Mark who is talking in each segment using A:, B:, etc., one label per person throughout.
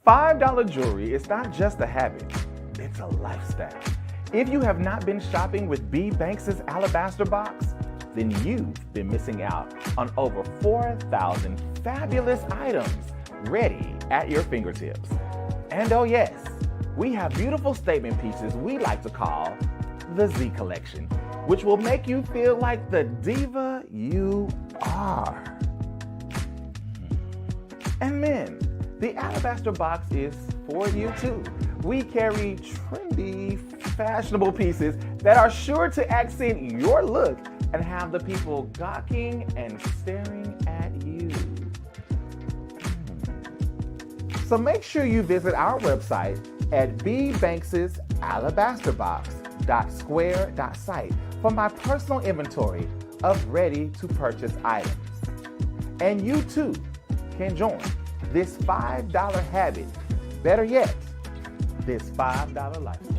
A: $5 jewelry is not just a habit, it's a lifestyle. If you have not been shopping with B. Banks' Alabaster Box, then you've been missing out on over 4,000 fabulous items ready at your fingertips. And oh yes, we have beautiful statement pieces we like to call the Z Collection, which will make you feel like the diva you are. And men, the Alabaster Box is for you too. We carry trendy, fashionable pieces that are sure to accent your look and have the people gawking and staring at you. So make sure you visit our website at bbanksalabasterbox.square.site for my personal inventory of ready-to-purchase items. And you too can join this $5 habit, better yet, this $5 lifestyle.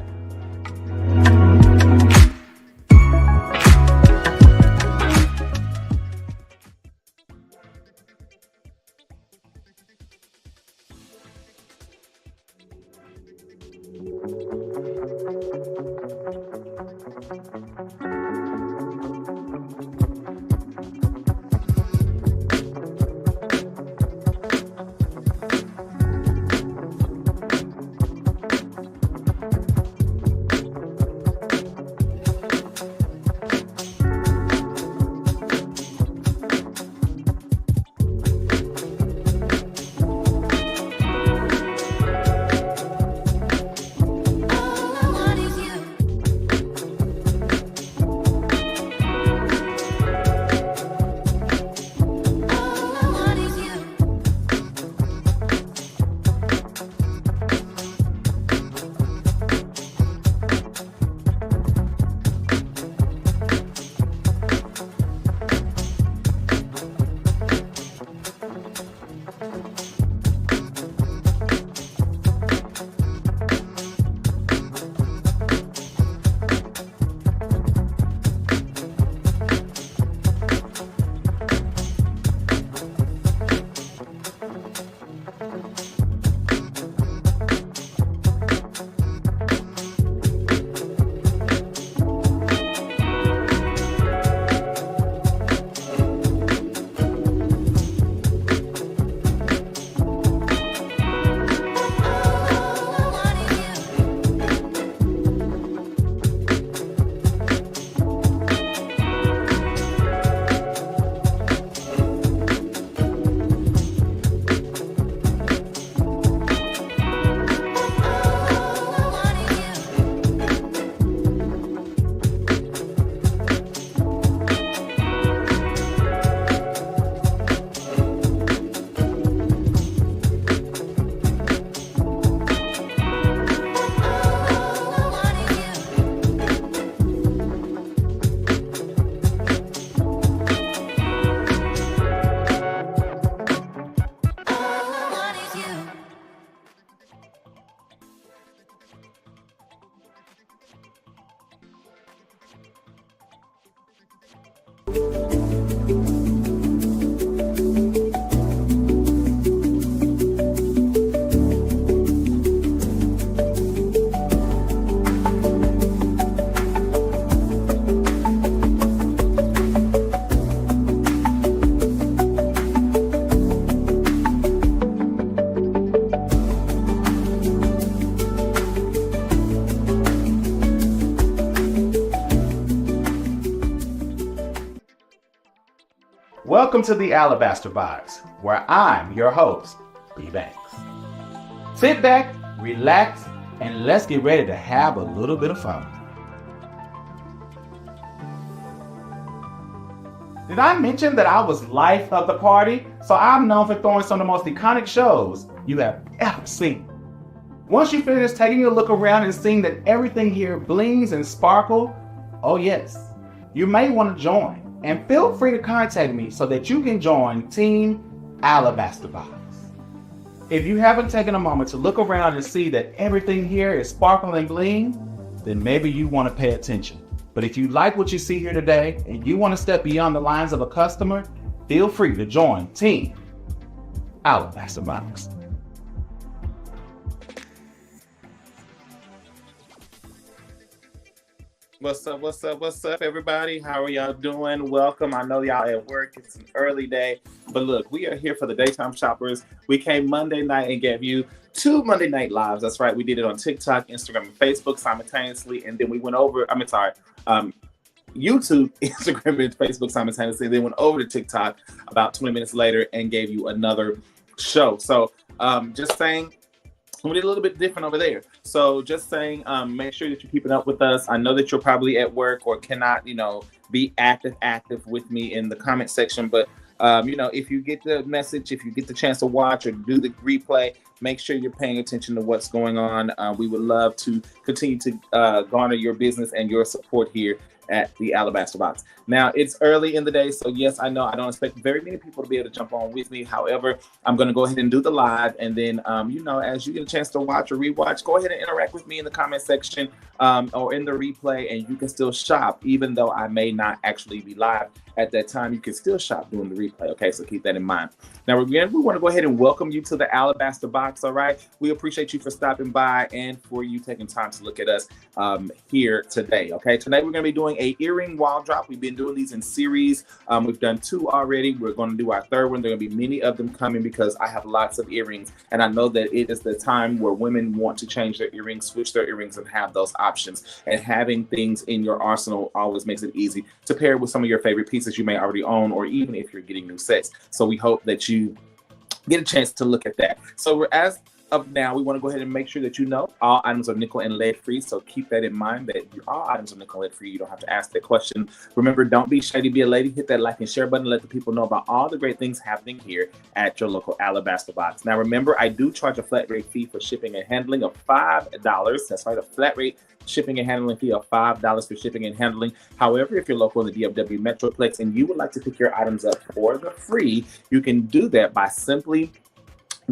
A: Welcome to the Alabaster Box, where I'm your host, B. Banks. Sit back, relax, and let's get ready to have a little bit of fun. Did I mention that I was life of the party? So I'm known for throwing some of the most iconic shows you have ever seen. Once you finish taking a look around and seeing that everything here blings and sparkles, oh yes, you may want to join. And feel free to contact me so that you can join Team Alabaster Box. If you haven't taken a moment to look around and see that everything here is sparkling and bling, then maybe you want to pay attention. But if you like what you see here today and you want to step beyond the lines of a customer, feel free to join Team Alabaster Box. What's up? What's up? What's up, everybody? How are y'all doing? Welcome. I know y'all at work. It's an early day, but look, we are here for the daytime shoppers. We came Monday night and gave you 2 Monday night lives. That's right. We did it on TikTok, Instagram, and Facebook simultaneously, and then we went over. YouTube, Instagram, and Facebook simultaneously. Then went over to TikTok about 20 minutes later and gave you another show. So, just saying. We did a little bit different over there. So just saying, make sure that you're keeping up with us. I know that you're probably at work or cannot, be active with me in the comment section. But, if you get the message, if you get the chance to watch or do the replay, make sure you're paying attention to what's going on. We would love to continue to garner your business and your support here at the Alabaster Box. Now, it's early in the day, so yes, I know I don't expect very many people to be able to jump on with me. However, I'm going to go ahead and do the live, and then, as you get a chance to watch or rewatch, go ahead and interact with me in the comment section or in the replay, and you can still shop, even though I may not actually be live at that time. You can still shop during the replay, okay? So keep that in mind. Now, again, we want to go ahead and welcome you to the Alabaster Box, all right? We appreciate you for stopping by and for you taking time to look at us here today, okay? Today, we're going to be doing a earring wall drop. We've been doing these in series. We've done 2 already. We're going to do our 3rd one. There are going to be many of them coming because I have lots of earrings, and I know that it is the time where women want to change their earrings, switch their earrings, and have those options. And having things in your arsenal always makes it easy to pair with some of your favorite pieces you may already own, or even if you're getting new sets. So we hope that you get a chance to look at that. So as of now, we want to go ahead and make sure that all items are nickel and lead free. So keep that in mind, that all items are nickel and lead free. You don't have to ask that question. Remember, don't be shady, be a lady. Hit that like and share button. Let the people know about all the great things happening here at your local Alabaster Box. Now, remember, I do charge a flat rate fee for shipping and handling of $5. That's right, a flat rate shipping and handling fee of $5 for shipping and handling. However, if you're local in the DFW Metroplex and you would like to pick your items up for the free, you can do that by simply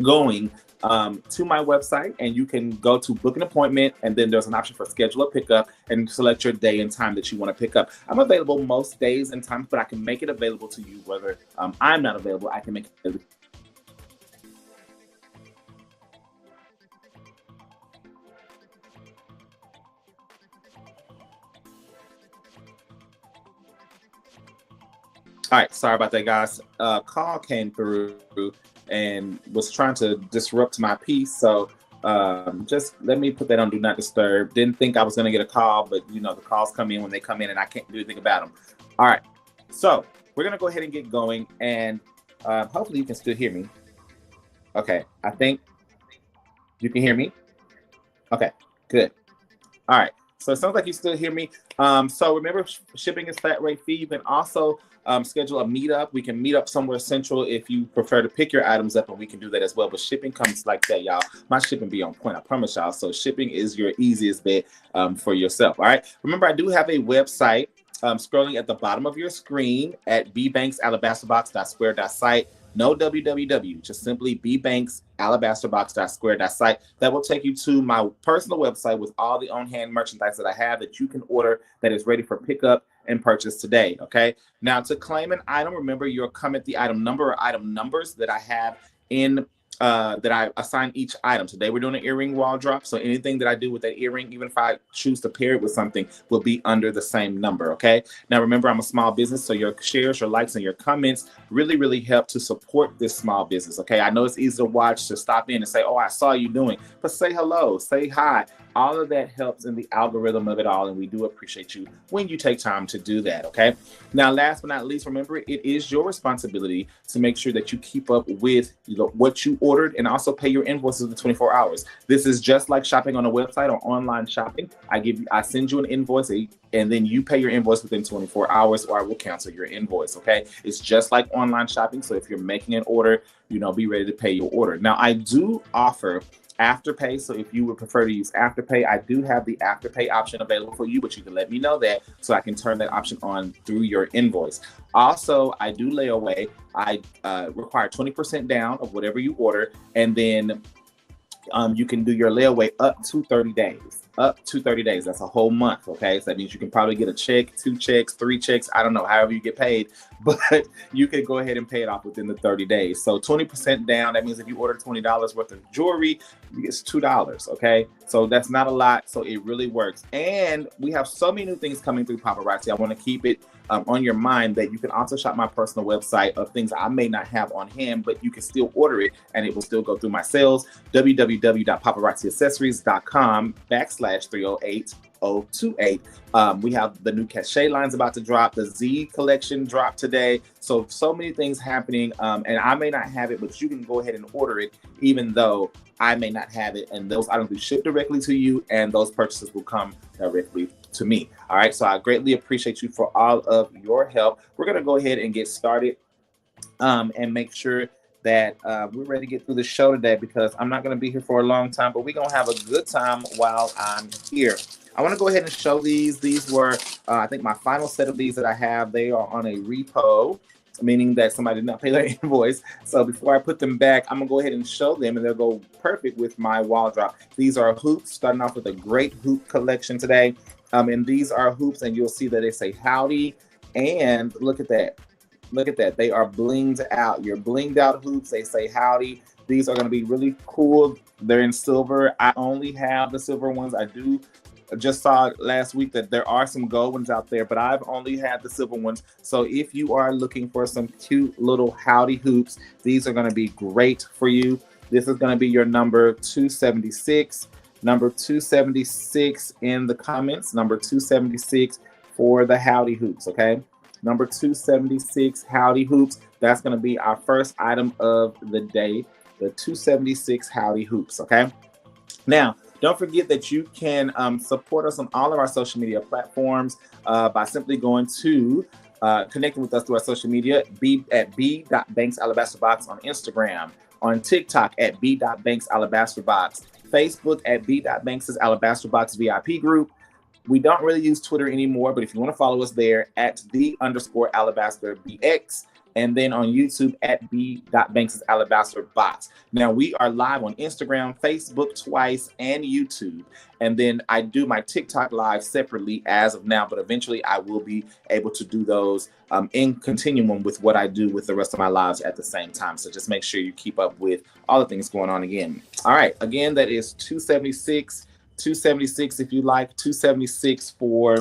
A: going to my website, and you can go to book an appointment, and then there's an option for schedule a pickup and select your day and time that you want to pick up. I'm available most days and times, but I can make it available to you whether I'm not available. I can make it available. All right, sorry about that, guys. Call came through and was trying to disrupt my piece. So just let me put that on Do Not Disturb. Didn't think I was going to get a call, but the calls come in when they come in and I can't do anything about them. All right, so we're going to go ahead and get going, and hopefully you can still hear me. Okay, I think you can hear me. Okay, good. All right, so it sounds like you still hear me. So remember, shipping is flat rate fee. You can also schedule a meetup. We can meet up somewhere central if you prefer to pick your items up, and we can do that as well. But shipping comes like that, y'all. My shipping be on point, I promise y'all. So shipping is your easiest bet for yourself. All right. Remember, I do have a website scrolling at the bottom of your screen at bbanksalabasterbox.square.site. No www, just simply bbanksalabasterbox.square.site. That will take you to my personal website with all the on-hand merchandise that I have that you can order that is ready for pickup and purchase today. Okay. Now, to claim an item, remember you'll come at the item number or item numbers that I have in that I assign each item. Today we're doing an earring wall drop. So anything that I do with that earring, even if I choose to pair it with something, will be under the same number. Okay. Now remember, I'm a small business, so your shares, your likes, and your comments really, really help to support this small business. Okay. I know it's easy to watch, to stop in and say, oh, I saw you doing, but say hello, say hi. All of that helps in the algorithm of it all, and we do appreciate you when you take time to do that, okay? Now, last but not least, remember, it is your responsibility to make sure that you keep up with what you ordered and also pay your invoices within 24 hours. This is just like shopping on a website or online shopping. I send you an invoice, and then you pay your invoice within 24 hours, or I will cancel your invoice, okay? It's just like online shopping, so if you're making an order, be ready to pay your order. Now, I do offer Afterpay, so if you would prefer to use Afterpay, I do have the Afterpay option available for you, but you can let me know that so I can turn that option on through your invoice. Also, I do layaway. I require 20% down of whatever you order, and then you can do your layaway up to 30 days.
B: up to 30 days. That's a whole month, okay? So that means you can probably get a check, 2 checks, 3 checks, I don't know, however you get paid, but you can go ahead and pay it off within the 30 days. So 20% down, that means if you order $20 worth of jewelry, you get $2, okay? So that's not a lot, so it really works. And we have so many new things coming through Paparazzi. I want to keep it on your mind that you can also shop my personal website of things I may not have on hand, but you can still order it and it will still go through my sales. www.paparazziaccessories.com/308028. We have the new cachet lines about to drop. The Z collection dropped today. So many things happening. And I may not have it, but you can go ahead and order it, even though I may not have it. And those items will be shipped directly to you, and those purchases will come directly to me. All right. So I greatly appreciate you for all of your help. We're going to go ahead and get started and make sure that we're ready to get through the show today, because I'm not going to be here for a long time, but we're going to have a good time while I'm here. I want to go ahead and show these. These were, I think, my final set of these that I have. They are on a repo, meaning that somebody did not pay their invoice. So before I put them back, I'm going to go ahead and show them, and they'll go perfect with my wall drop. These are hoops, starting off with a great hoop collection today. And these are hoops, and you'll see that they say howdy. And look at that. Look at that. They are blinged out. Your blinged out hoops, they say howdy. These are going to be really cool. They're in silver. I only have the silver ones. I just saw last week that there are some gold ones out there, but I've only had the silver ones. So if you are looking for some cute little howdy hoops, these are going to be great for you. This is going to be your number 276. Number 276 in the comments. Number 276 for the howdy hoops, okay? Number 276 howdy hoops. That's going to be our first item of the day, the 276 howdy hoops, okay? Now, don't forget that you can support us on all of our social media platforms by simply going to connecting with us through our social media, at b.banksalabasterbox on Instagram, on TikTok at b.banksalabasterbox, Facebook at b.banksalabasterbox VIP group. We don't really use Twitter anymore, but if you want to follow us there, at @the_alabasterbx, and then on YouTube at b.banksalabasterbox. Now we are live on Instagram, Facebook twice, and YouTube. And then I do my TikTok live separately as of now, but eventually I will be able to do those in continuum with what I do with the rest of my lives at the same time. So just make sure you keep up with all the things going on again. All right, again, that is 276 if you like, 276 for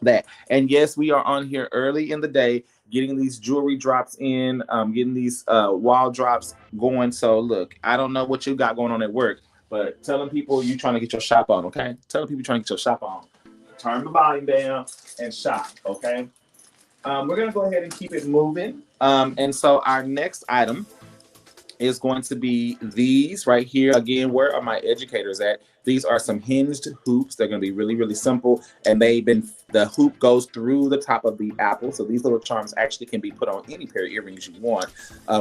B: that. And yes, we are on here early in the day, getting these jewelry drops in, getting these wall drops going. So look, I don't know what you got going on at work, but telling people you're trying to get your shop on, okay? Telling people you're trying to get your shop on. Turn the volume down and shop, okay? We're gonna go ahead and keep it moving. And so our next item is going to be these right here. Again, where are my educators at? These are some hinged hoops. They're going to be really, really simple. And the hoop goes through the top of the apple. So these little charms actually can be put on any pair of earrings you want,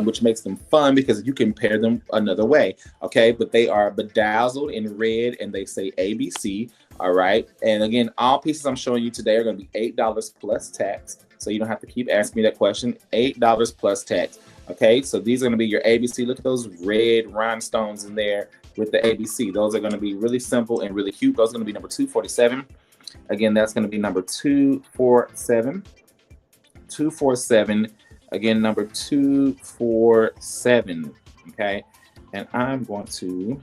B: which makes them fun because you can pair them another way. Okay, but they are bedazzled in red and they say ABC. All right. And again, all pieces I'm showing you today are going to be $8 plus tax. So you don't have to keep asking me that question. $8 plus tax. Okay, so these are going to be your ABC. Look at those red rhinestones in there with the ABC. Those are going to be really simple and really cute. Those are going to be number 247. Again, that's going to be number 247. 247. Again, number 247. Okay, and I'm going to...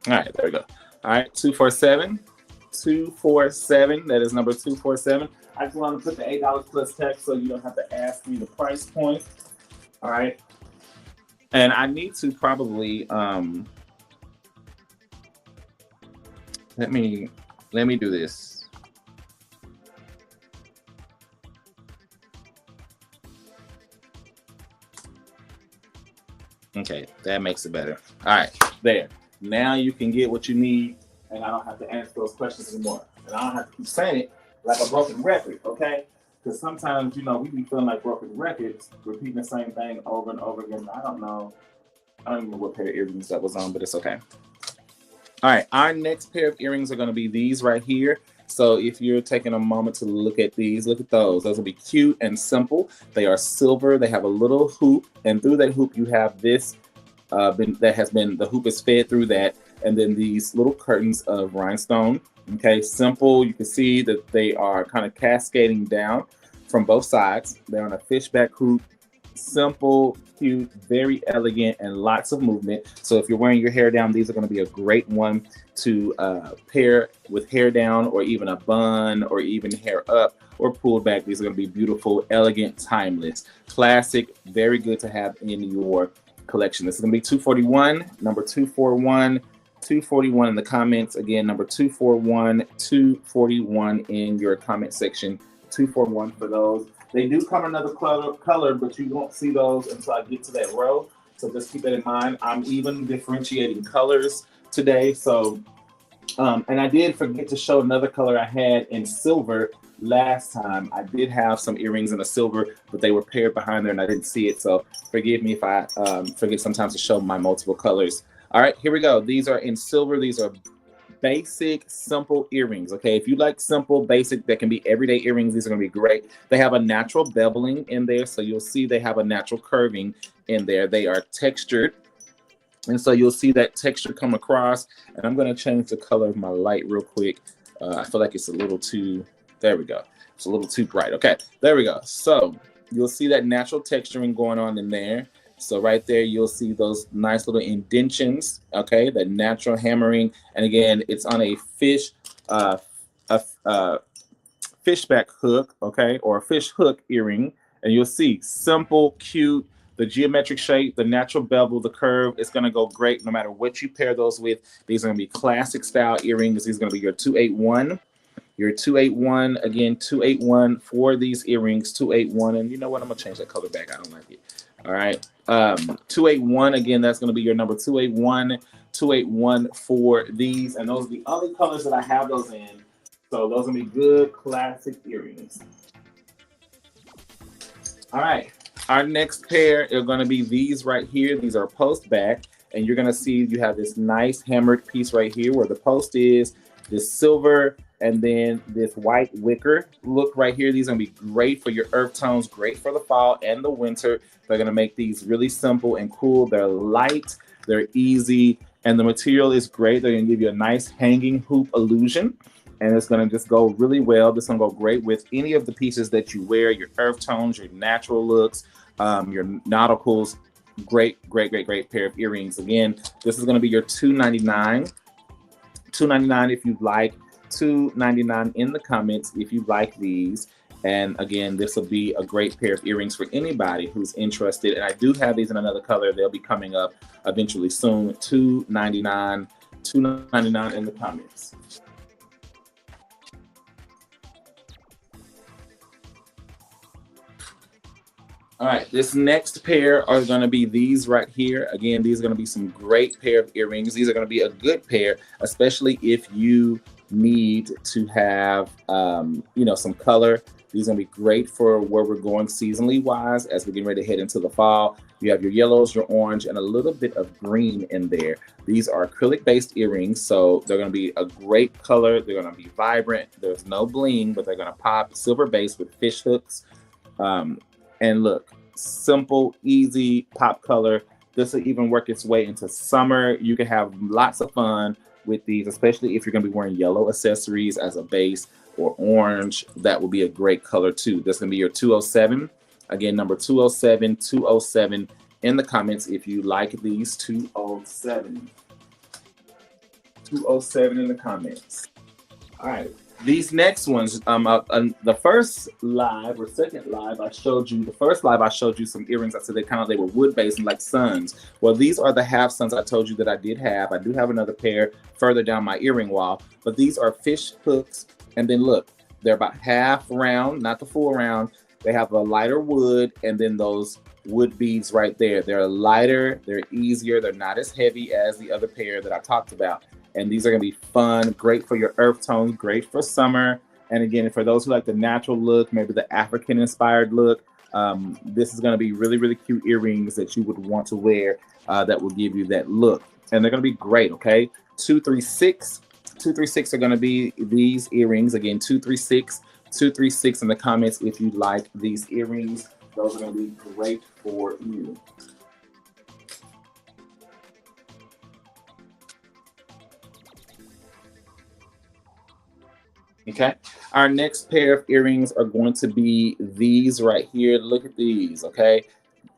B: All right, there we go. All right, 247. 247. That is number 247. I just want to put the $8 plus tax so you don't have to ask me the price point. All right. And I need to probably let me do this. Okay, that makes it better. All right, there. Now you can get what you need, and I don't have to answer those questions anymore. And I don't have to keep saying it like a broken record, okay? Because sometimes, you know, we be feeling like broken records, repeating the same thing over and over again. I don't know. I don't even know what pair of earrings that was on, but it's okay. All right, our next pair of earrings are going to be these right here. So if you're taking a moment to look at these, look at those. Those will be cute and simple. They are silver. They have a little hoop, and through that hoop, you have this the hoop is fed through that, and then these little curtains of rhinestone. Okay, simple. You can see that they are kind of cascading down from both sides. They're on a fishback hoop. Simple, cute, very elegant, and lots of movement. So if you're wearing your hair down, these are going to be a great one to pair with hair down, or even a bun, or even hair up or pulled back. These are going to be beautiful, elegant, timeless, classic, very good to have in your collection. This is going to be 241, number 241, 241 in the comments. Again, number 241, 241 in your comment section. 241 for those. They do come another color, but you won't see those until I get to that row. So just keep that in mind. I'm even differentiating colors today. So, and I did forget to show another color I had in silver last time. I did have some earrings in a silver, but they were paired behind there and I didn't see it. So forgive me if I forget sometimes to show my multiple colors. All right, here we go. These are in silver. These are basic, simple earrings. Okay, if you like simple, basic, that can be everyday earrings, these are going to be great. They have a natural beveling in there, so you'll see they have a natural curving in there. They are textured, and so you'll see that texture come across. And I'm going to change the color of my light real quick. I feel like it's a little too, there we go. It's a little too bright. Okay, there we go. So you'll see that natural texturing going on in there. So right there, you'll see those nice little indentions, okay, that natural hammering. And again, it's on a fishback hook, okay, or a fish hook earring. And you'll see simple, cute, the geometric shape, the natural bevel, the curve. It's going to go great no matter what you pair those with. These are going to be classic style earrings. These are going to be your 281. Your 281, again, 281 for these earrings, 281. And you know what? I'm going to change that color back. I don't like it. All right. 281, again, that's going to be your number 281, 281 for these. And those are the other colors that I have those in. So those are going to be good classic earrings. All right. Our next pair are going to be these right here. These are post back. And you're going to see you have this nice hammered piece right here where the post is, this silver, and then this white wicker look right here. These are going to be great for your earth tones, great for the fall and the winter. They're going to make these really simple and cool. They're light, they're easy, and the material is great. They're going to give you a nice hanging hoop illusion, and it's going to just go really well. This is going to go great with any of the pieces that you wear, your earth tones, your natural looks, your nauticals. Great, great, great, great pair of earrings. Again, this is going to be your $299. $299 if you like. $299 in the comments if you like these. And again, this will be a great pair of earrings for anybody who's interested. And I do have these in another color. They'll be coming up eventually soon. $299, $299 in the comments. All right, this next pair are going to be these right here. Again, these are going to be some great pair of earrings. These are going to be a good pair, especially if you need to have, some color. These are going to be great for where we're going seasonally wise as we're getting ready to head into the fall. You have your yellows, your orange, and a little bit of green in there. These are acrylic-based earrings, so they're going to be a great color. They're going to be vibrant. There's no bling, but they're going to pop. Silver-based with fish hooks. And look, simple, easy pop color. This will even work its way into summer. You can have lots of fun with these, especially if you're going to be wearing yellow accessories as a base or orange. That will be a great color too. This is going to be your 207. Again, number 207, 207 in the comments if you like these. 207. 207 in the comments. All right. These next ones, the first live or second live I showed you, the first live I showed you some earrings. I said they were wood-based and like suns. Well, these are the half suns I told you that I did have. I do have another pair further down my earring wall, but these are fish hooks. And then look, they're about half round, not the full round. They have a lighter wood and then those wood beads right there. They're lighter, they're easier, they're not as heavy as the other pair that I talked about. And these are going to be fun, great for your earth tones, great for summer. And again, for those who like the natural look, maybe the African inspired look, this is going to be really, really cute earrings that you would want to wear that will give you that look. And they're going to be great, okay? 236. 236 are going to be these earrings. Again, 236 in the comments if you like these earrings. Those are going to be great for you. Okay, our next pair of earrings are going to be these right here. Look at these, okay?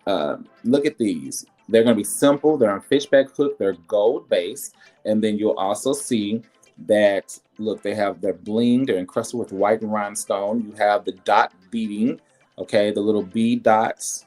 B: Look at these. They're going to be simple. They're on fishback hook. They're gold base. And then you'll also see that, look, they're bling. They're encrusted with white rhinestone. You have the dot beading, okay, the little bead dots.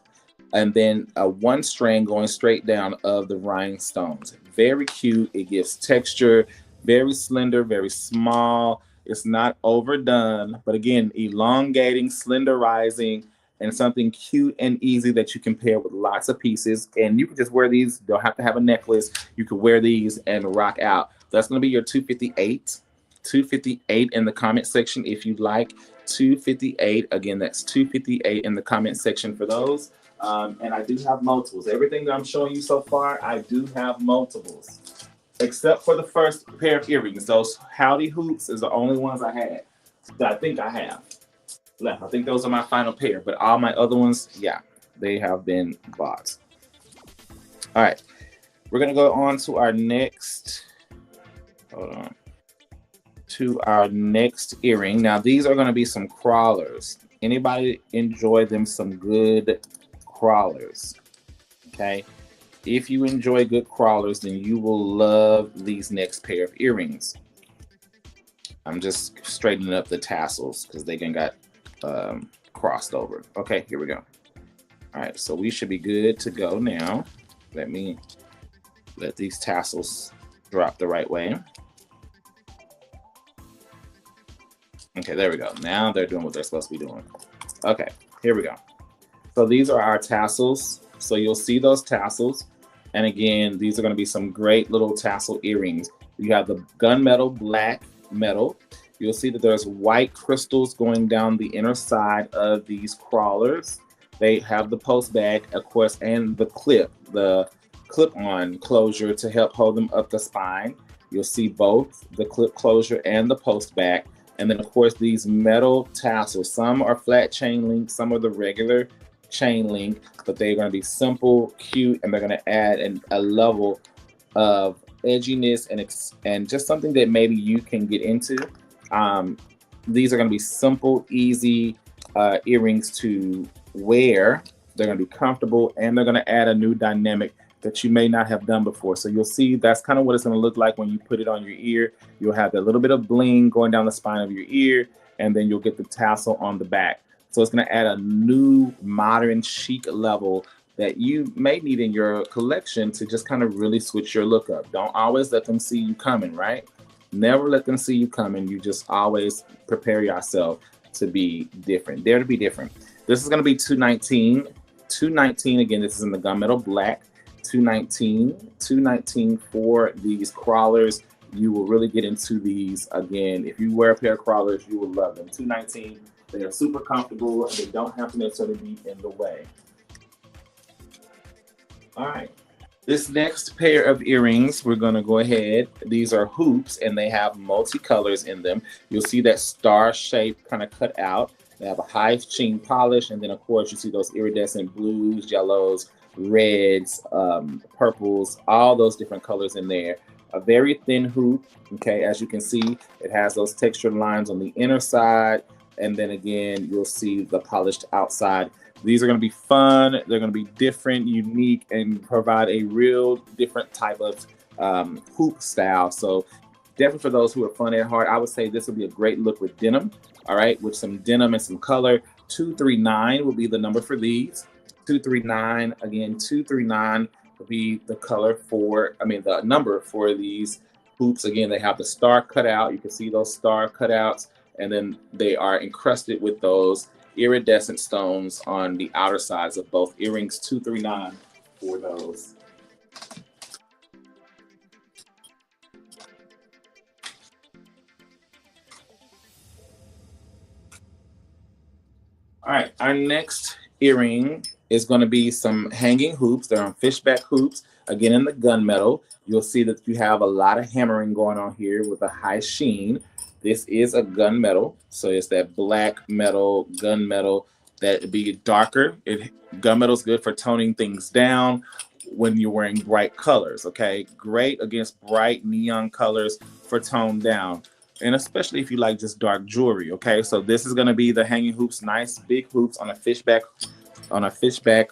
B: And then one strand going straight down of the rhinestones. Very cute. It gives texture. Very slender, very small. It's not overdone, but again, elongating, slenderizing, and something cute and easy that you can pair with lots of pieces. And you can just wear these. Don't have to have a necklace. You can wear these and rock out. That's going to be your 258. 258 in the comment section if you'd like. 258. Again, that's 258 in the comment section for those. And I do have multiples. Everything that I'm showing you so far, I do have multiples. Except for the first pair of earrings. Those Howdy Hoops is the only ones I had that I think I have left. I think those are my final pair, but all my other ones, yeah, they have been bought. All right, we're gonna go on to our next, earring. Now these are gonna be some crawlers. Anybody enjoy them some good crawlers? Okay. If you enjoy good crawlers, then you will love these next pair of earrings. I'm just straightening up the tassels because they got crossed over. Okay, here we go. All right, so we should be good to go now. Let me let these tassels drop the right way. Okay, there we go. Now they're doing what they're supposed to be doing. Okay, here we go. So these are our tassels. So you'll see those tassels. And again, these are going to be some great little tassel earrings. You have the gunmetal black metal. You'll see that there's white crystals going down the inner side of these crawlers. They have the post bag, of course, and the clip-on closure to help hold them up the spine. You'll see both the clip closure and the post bag. And then, of course, these metal tassels. Some are flat chain link, some are the regular chain link, but they're going to be simple, cute, and they're going to add a level of edginess and just something that maybe you can get into. These are going to be simple, easy earrings to wear. They're going to be comfortable, and they're going to add a new dynamic that you may not have done before. So you'll see that's kind of what it's going to look like when you put it on your ear. You'll have that little bit of bling going down the spine of your ear, and then you'll get the tassel on the back. So it's going to add a new modern chic level that you may need in your collection to just kind of really switch your look up. Don't always let them see you coming, right? Never let them see you coming. You just always prepare yourself to be different. Dare to be different. This is going to be $219. $219, again, this is in the gunmetal black. $219 for these crawlers. You will really get into these. Again, if you wear a pair of crawlers, you will love them. $219. They are super comfortable, and they don't have to necessarily be in the way. All right. This next pair of earrings, we're going to go ahead. These are hoops, and they have multicolors in them. You'll see that star shape kind of cut out. They have a high sheen polish, and then, of course, you see those iridescent blues, yellows, reds, purples, all those different colors in there. A very thin hoop, okay? As you can see, it has those textured lines on the inner side. And then again, you'll see the polished outside. These are going to be fun. They're going to be different, unique, and provide a real different type of hoop style. So definitely for those who are fun at heart, I would say this would be a great look with denim. All right, with some denim and some color. 239 will be the number for these. 239, again, 239 will be the the number for these hoops. Again, they have the star cutout. You can see those star cutouts. And then they are encrusted with those iridescent stones on the outer sides of both earrings. 239 for those. All right, our next earring is going to be some hanging hoops. They're on fishback hoops, again in the gunmetal. You'll see that you have a lot of hammering going on here with a high sheen. This is a gunmetal, so it's that black metal, gunmetal, that would be darker. Gunmetal is good for toning things down when you're wearing bright colors, okay? Great against bright neon colors for tone down. And especially if you like just dark jewelry, okay? So this is gonna be the hanging hoops, nice big hoops on a fishback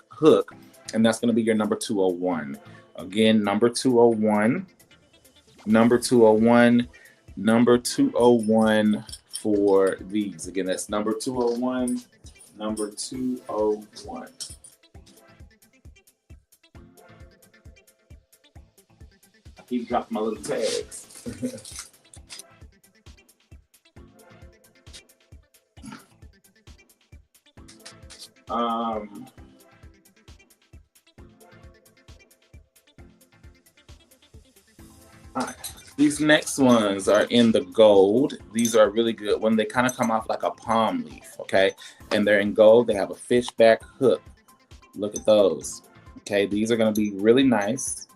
B: hook, and that's gonna be your number 201. Again, number 201, number 201, number 201 for these. Again, that's number 201, number 201. I keep dropping my little tags. All right. These next ones are in the gold. These are really good when they kind of come off like a palm leaf, okay? And they're in gold. They have a fishback hook. Look at those. Okay, these are going to be really nice.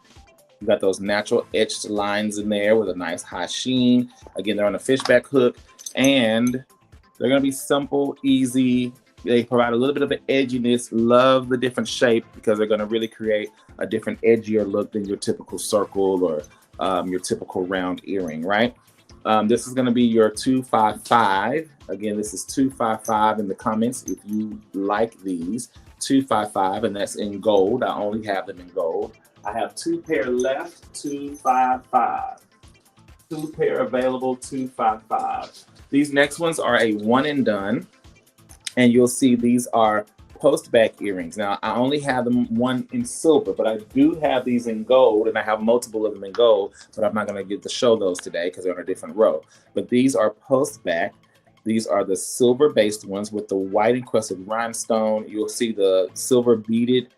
B: You got those natural etched lines in there with a nice high sheen. Again, they're on a fishback hook, and they're going to be simple, easy. They provide a little bit of an edginess. Love the different shape because they're going to really create a different edgier look than your typical circle or your typical round earring, right? This is going to be your 255. Again, this is 255 in the comments if you like these. 255, and that's in gold. I only have them in gold. I have 2 pair left, 255. 2 pair available, 255. These next ones are a one and done. And you'll see these are post-back earrings. Now, I only have them one in silver, but I do have these in gold, and I have multiple of them in gold, but I'm not going to get to show those today because they're on a different row. But these are post-back. These are the silver-based ones with the white encrusted rhinestone. You'll see the silver beaded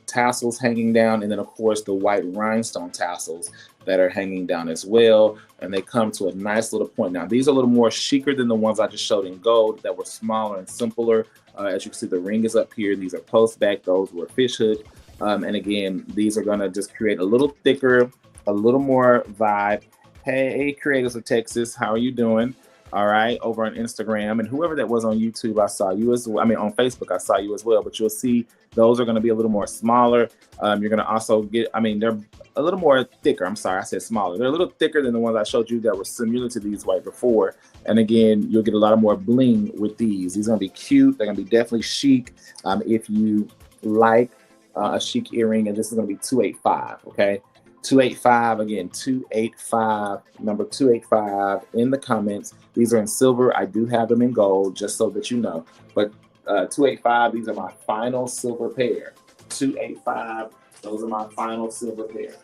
B: tassels hanging down, and then, of course, the white rhinestone tassels that are hanging down as well, and they come to a nice little point. Now, these are a little more chicer than the ones I just showed in gold that were smaller and simpler. As you can see, the ring is up here. These are post-back. Those were fish hook. And again, these are going to just create a little thicker, a little more vibe. Hey, creators of Texas, how are you doing? All right, over on Instagram, and whoever that was on YouTube, I saw you as well. I mean, on Facebook, I saw you as well. But you'll see those are going to be a little more smaller. You're going to also get, I mean, they're a little more thicker. I'm sorry, I said smaller. They're a little thicker than the ones I showed you that were similar to these right before. And again, you'll get a lot of more bling with these. These are going to be cute. They're going to be definitely chic. If you like a chic earring, and this is going to be 285. Okay. 285, again, 285, number 285 in the comments. These are in silver. I do have them in gold, just so that you know. But 285, these are my final silver pair. 285, those are my final silver pair.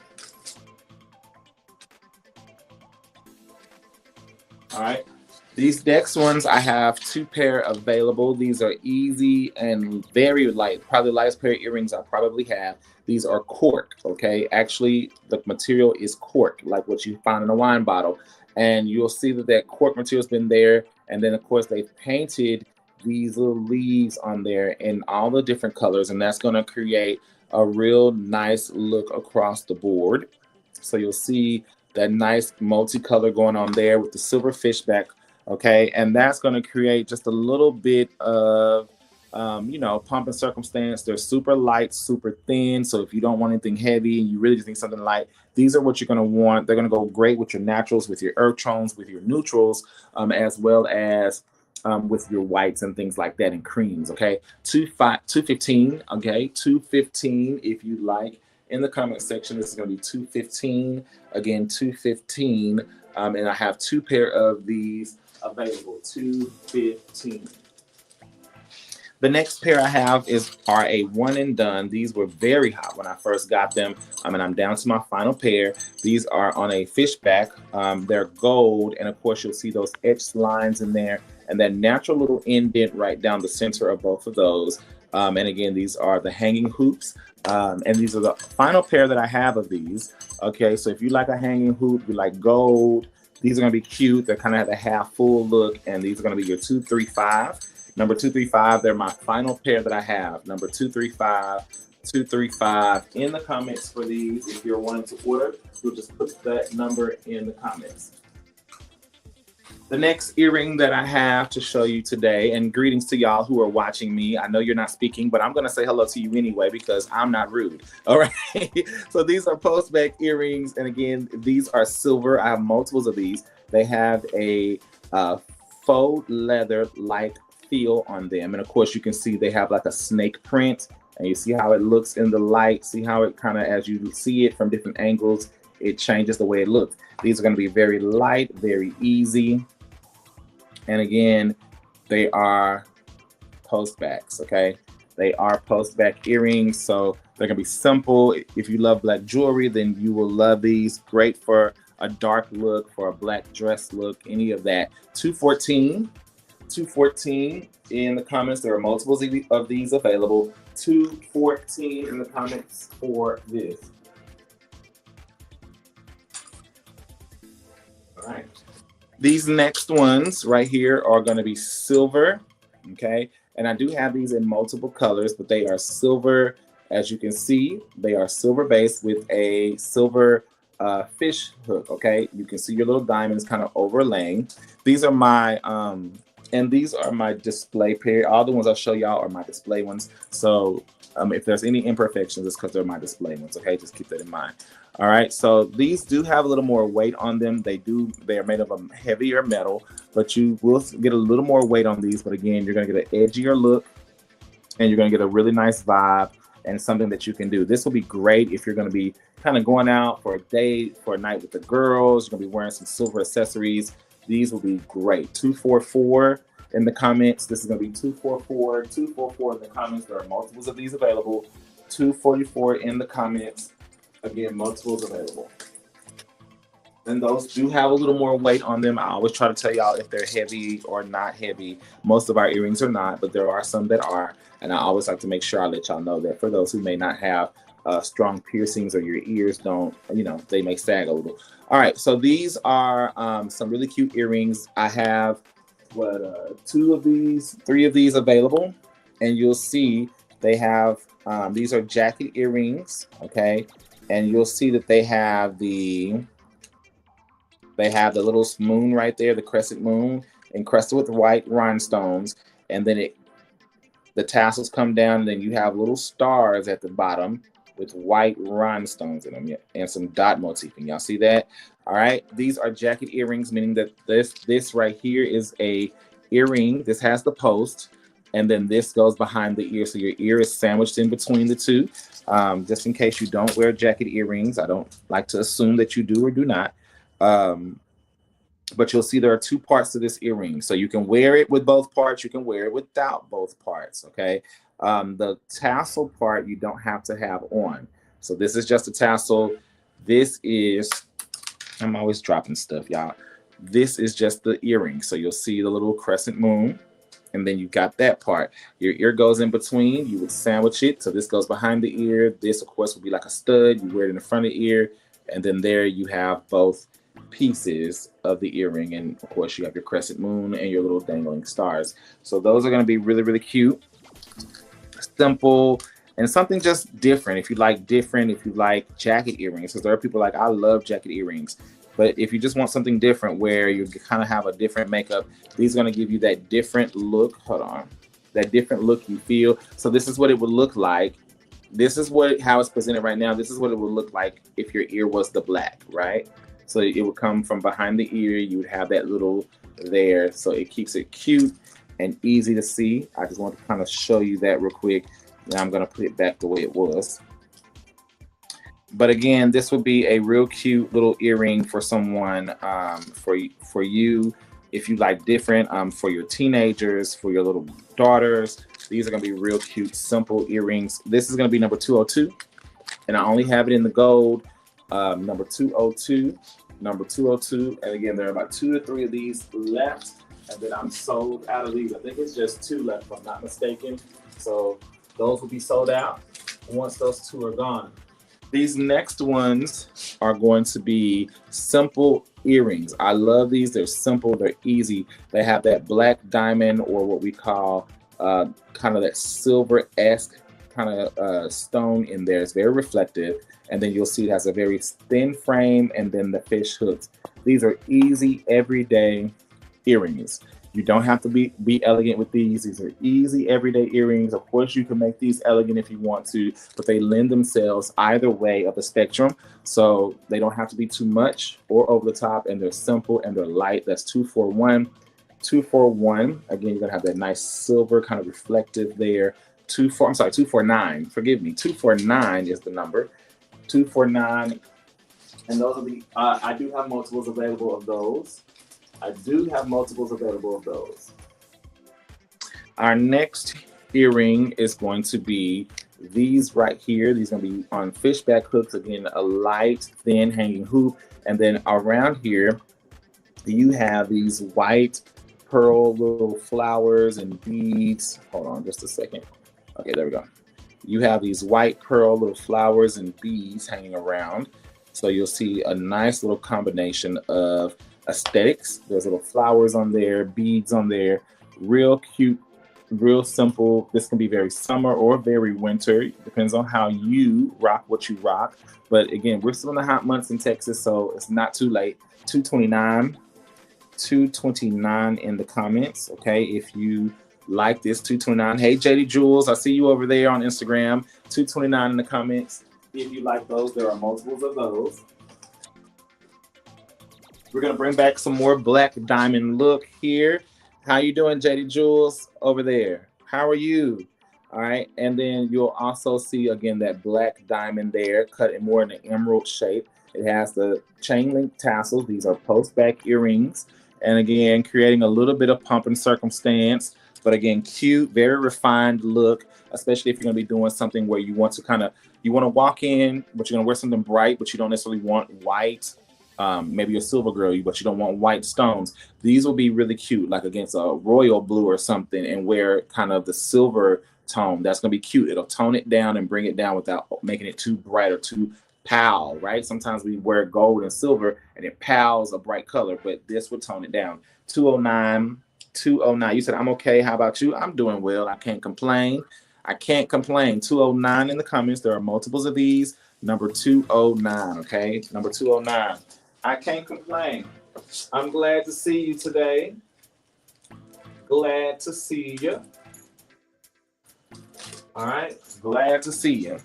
B: All right. These next ones, I have 2 pair available. These are easy and very light. Probably the lightest pair of earrings I probably have. These are cork, okay? Actually, the material is cork, like what you find in a wine bottle. And you'll see that that cork material's been there. And then, of course, they've painted these little leaves on there in all the different colors. And that's going to create a real nice look across the board. So you'll see that nice multicolor going on there with the silver fishback, okay? And that's going to create just a little bit of pomp and circumstance. They're super light, super thin. So if you don't want anything heavy and you really just need something light, these are what you're going to want. They're going to go great with your naturals, with your earth tones, with your neutrals, as well as with your whites and things like that and creams. Okay, 215. Okay, 215 if you like. In the comment section, this is going to be 215. Again, 215. And I have 2 pair of these available. 215. The next pair I have are a one and done. These were very hot when I first got them. And I'm down to my final pair. These are on a fishback. They're gold. And of course, you'll see those etched lines in there and that natural little indent right down the center of both of those. And again, these are the hanging hoops. And these are the final pair that I have of these. Okay, so if you like a hanging hoop, you like gold, these are going to be cute. They're kind of have a half full look. And these are going to be your 235. Number 235, they're my final pair that I have. Number 235, 235 in the comments for these. If you're wanting to order, you'll just put that number in the comments. The next earring that I have to show you today, and greetings to y'all who are watching me. I know you're not speaking, but I'm going to say hello to you anyway because I'm not rude. All right. So these are post back earrings. And again, these are silver. I have multiples of these. They have a faux leather like feel on them. And of course, you can see they have like a snake print. And you see how it looks in the light. See how it kind of, as you see it from different angles, it changes the way it looks. These are going to be very light, very easy. And again, they are post backs, okay? They are post back earrings, so they're gonna be simple. If you love black jewelry, then you will love these. Great for a dark look, for a black dress look, any of that. 214 in the comments. There are multiples of these available. 214 in the comments for this. All right. These next ones right here are going to be silver, okay? And I do have these in multiple colors, but they are silver. As you can see, they are silver based with a silver fish hook, okay? You can see your little diamonds kind of overlaying. These are my, and these are my display pair. All the ones I'll show y'all are my display ones. So if there's any imperfections, it's because they're my display ones, okay? Just keep that in mind. All right, so these do have a little more weight on them. They are made of a heavier metal, but you will get a little more weight on these. But again, you're gonna get an edgier look and you're gonna get a really nice vibe and something that you can do. This will be great if you're gonna be kind of going out for a date, for a night with the girls. You're gonna be wearing some silver accessories. These will be great. 244 in the comments. This is gonna be 244, 244 in the comments. There are multiples of these available. 244 in the comments. Again, multiples available. And those do have a little more weight on them. I always try to tell y'all if they're heavy or not heavy. Most of our earrings are not, but there are some that are. And I always like to make sure I let y'all know that for those who may not have strong piercings or your ears don't, you know, they may sag a little. All right, so these are some really cute earrings. I have, three of these available. And you'll see they have, these are jacket earrings, okay? And you'll see that they have the little moon right there, the crescent moon, encrusted with white rhinestones. And then the tassels come down, and then you have little stars at the bottom with white rhinestones in them and some dot motif. And y'all see that? All right. These are jacket earrings, meaning that this right here is a earring. This has the post. And then this goes behind the ear. So your ear is sandwiched in between the two. Just in case you don't wear jacket earrings. I don't like to assume that you do or do not. But you'll see there are two parts to this earring. So you can wear it with both parts. You can wear it without both parts, okay? The tassel part you don't have to have on. So this is just a tassel. This is, I'm always dropping stuff, y'all. This is just the earring. So you'll see the little crescent moon. And then you got that part. Your ear goes in between. You would sandwich it. So this goes behind the ear. This, of course, would be like a stud. You wear it in the front of the ear. And then there you have both pieces of the earring. And, of course, you have your crescent moon and your little dangling stars. So those are going to be really, really cute. Simple. And something just different. If you like jacket earrings. Because there are people like, I love jacket earrings. But if you just want something different where you kind of have a different makeup, these are going to give you that different look. Hold on. That different look you feel. So this is what it would look like. This is how it's presented right now. This is what it would look like if your ear was the black, right? So it would come from behind the ear. You would have that little there. So it keeps it cute and easy to see. I just want to kind of show you that real quick. Now I'm going to put it back the way it was. But again, this would be a real cute little earring for someone, for you, if you like different, for your teenagers, for your little daughters. These are going to be real cute, simple earrings. This is going to be number 202, and I only have it in the gold, number 202, And again, there are about 2 to 3 of these left, and then I'm sold out of these. I think it's just 2 left, if I'm not mistaken. So those will be sold out once those 2 are gone. These next ones are going to be simple earrings. I love these. They're simple. They're easy. They have that black diamond, or what we call kind of that silver-esque kind of stone in there. It's very reflective. And then you'll see it has a very thin frame and then the fish hooks. These are easy, everyday earrings. You don't have to be elegant with these. These are easy, everyday earrings. Of course, you can make these elegant if you want to, but they lend themselves either way of the spectrum. So they don't have to be too much or over the top, and they're simple and they're light. That's 241. 241. Again, you're gonna have that nice silver kind of reflective there. 249. Forgive me. 249 is the number. 249. And those are the. I do have multiples available of those. Our next earring is going to be these right here. These are going to be on fishback hooks. Again, a light, thin hanging hoop. And then around here, you have these white pearl little flowers and beads. Hold on just a second. Okay, there we go. You have these white pearl little flowers and beads hanging around. So you'll see a nice little combination of aesthetics. There's little flowers on there, beads on there, real cute, real simple. This can be very summer or very winter. It depends on how you rock what you rock. But again, we're still in the hot months in Texas, so it's not too late. 229 in the comments. Okay, if you like this, 229. Hey, JD Jules, I see you over there on Instagram. 229 in the comments. If you like those, there are multiples of those. We're gonna bring back some more black diamond look here. How you doing, JD Jules, over there? How are you? All right, and then you'll also see again that black diamond there, cut in more in an emerald shape. It has the chain link tassels. These are post back earrings, and again, creating a little bit of pomp and circumstance. But again, cute, very refined look, especially if you're gonna be doing something where you want to walk in, but you're gonna wear something bright, but you don't necessarily want white. Maybe a silver girl, but you don't want white stones. These will be really cute, like against a royal blue or something, and wear kind of the silver tone. That's gonna be cute. It'll tone it down and bring it down without making it too bright or too pale, right? Sometimes we wear gold and silver and it pales a bright color, but this would tone it down. 209. You said, I'm okay. How about you? I'm doing well. I can't complain. 209 in the comments. There are multiples of these. Number 209, okay? Number 209. I can't complain. I'm glad to see you today. Glad to see you. All right. Glad to see you.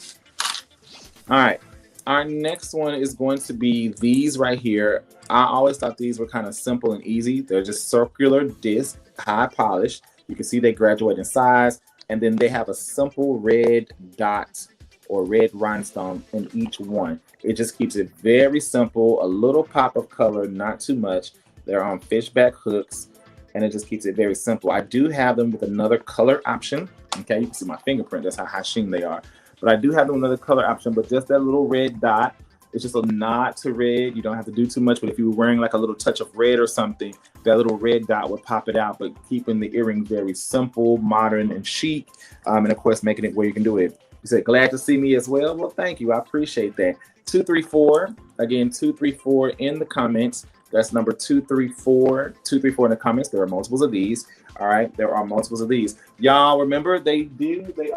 B: All right. Our next one is going to be these right here. I always thought these were kind of simple and easy. They're just circular disc, high polish. You can see they graduate in size. And then they have a simple red dot or red rhinestone in each one. It just keeps it very simple, a little pop of color, not too much. They're on fishback hooks, and it just keeps it very simple. I do have them with another color option. Okay, you can see my fingerprint. That's how high sheen they are. But I do have them with another color option, but just that little red dot, it's just a nod to red. You don't have to do too much, but if you were wearing like a little touch of red or something, that little red dot would pop it out, but keeping the earring very simple, modern, and chic. And of course, making it where you can do it. You said, glad to see me as well. Well, thank you. I appreciate that. 234. Again, 234 in the comments. That's number 234. 234 in the comments. There are multiples of these. All right. There are multiples of these. Y'all remember they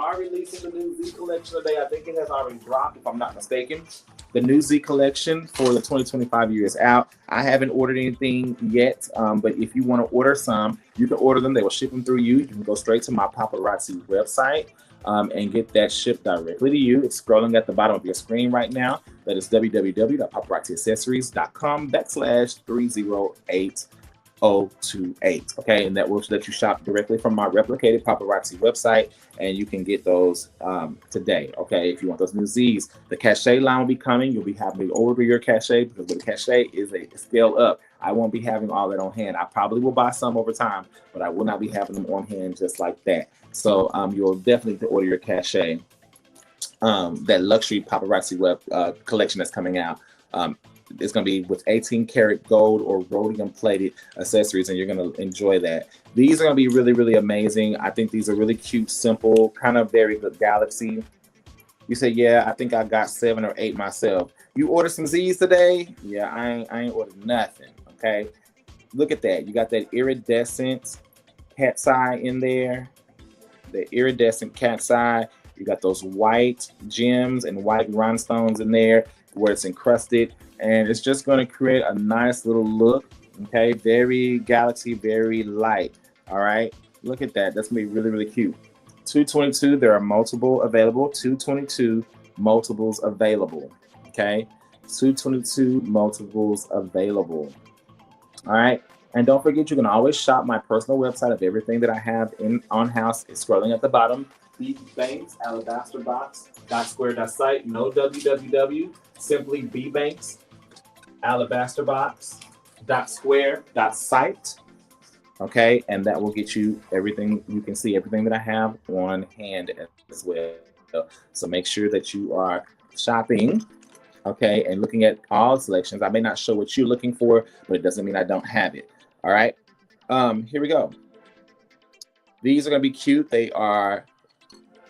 B: are releasing the new Z collection today. I think it has already dropped, if I'm not mistaken. The new Z collection for the 2025 year is out. I haven't ordered anything yet, but if you want to order some, you can order them. They will ship them through you. You can go straight to my Paparazzi website and get that shipped directly to you. It's scrolling at the bottom of your screen right now. That is www.paparazziaccessories.com/308. 028. Okay, and that will let you shop directly from my replicated Paparazzi website, and you can get those today. Okay, if you want those new Z's, the cachet line will be coming. You'll be having to order your cachet because the cachet is a scale up. I won't be having all that on hand. I probably will buy some over time, but I will not be having them on hand just like that. So you'll definitely order your cachet. That luxury Paparazzi web collection that's coming out. It's going to be with 18 karat gold or rhodium plated accessories, and you're going to enjoy that. These are going to be really, really amazing. I think these are really cute, simple, kind of very good galaxy. You say, yeah, I think I got 7 or 8 myself. You ordered some Z's today? Yeah, I ain't ordered nothing, okay? Look at that. You got that iridescent cat's eye in there. the iridescent cat's eye. You got those white gems and white rhinestones in there where it's encrusted, and it's just going to create a nice little look. Okay, very galaxy, very light. All right, look at that. That's gonna be really, really cute. 222. There are multiple available. 222 multiples available. Okay, 222 multiples available. All right. And don't forget, you can always shop my personal website of everything that I have in on house. It's scrolling at the bottom. B Banks, Alabaster Box, .square.site, no www, simply B Banks, Alabaster Box, .square.site. Okay, and that will get you everything. You can see everything that I have on hand as well. So make sure that you are shopping, okay, and looking at all selections. I may not show what you're looking for, but it doesn't mean I don't have it. All right, here we go. These are gonna be cute. They are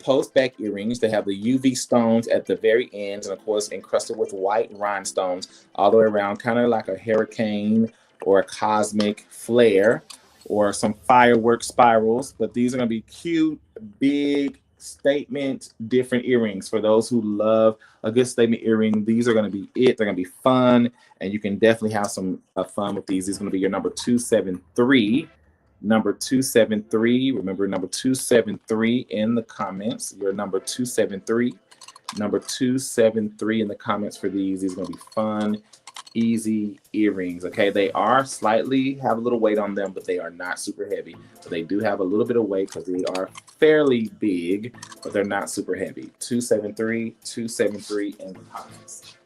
B: post back earrings. They have the UV stones at the very ends, and of course encrusted with white rhinestones all the way around, kind of like a hurricane or a cosmic flare or some firework spirals. But these are gonna be cute, big statement, different earrings for those who love a good statement earring. These are gonna be it. They're gonna be fun, and you can definitely have some fun with these. These are gonna be your number 273. Number 273. Remember number 273 in the comments. Your number 273. Number 273 in the comments for these. These are going to be fun, easy earrings. Okay, they are slightly have a little weight on them, but they are not super heavy. So they do have a little bit of weight because they are fairly big, but they're not super heavy. 273, 273 in the comments.